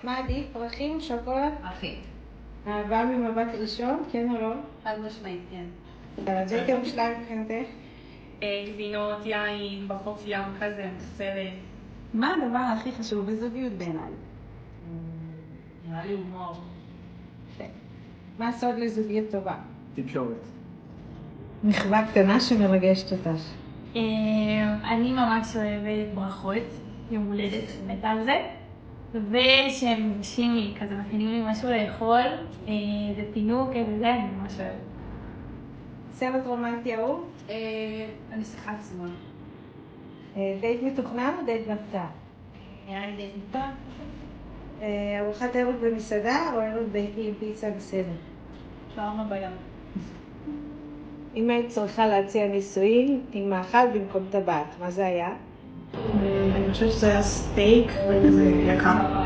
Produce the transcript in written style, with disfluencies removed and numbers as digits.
מה עדיף? פרחים, שוקולד? פרחים. אהבה ממבט ראשון, כן או לא? חד משמעית, כן. דייט המושלם מבחינתך? גבינות, יין, בחוף ים כזה, סרט. מה הדבר הכי חשוב בזוגיות בעיניי? נראה לי הומור. מה הסוד לזוגיות טובה? תקשורת. מחווה קטנה שמרגשת אותך. אני ממש אוהבת ברכות, יום הולדת מתה על זה, ושהם מבקשים לי, כזה מכינים לי משהו לאכול, ופינוק וזה, אני ממש אוהבת. סרט רומנטי אהוב? אני שיחת זמן. דייט מתוכנן או דייט בהפתעה? נראה לי די מותר. ארוחת ערב במסעדה או ערב ביתי עם פיצה בסדר? שווארמה בים. אם היית צריכה להציע נישואים עם מאכל במקום טבעת, מה זה היה? אני חושבת שזה היה סטייק וכזה יקר.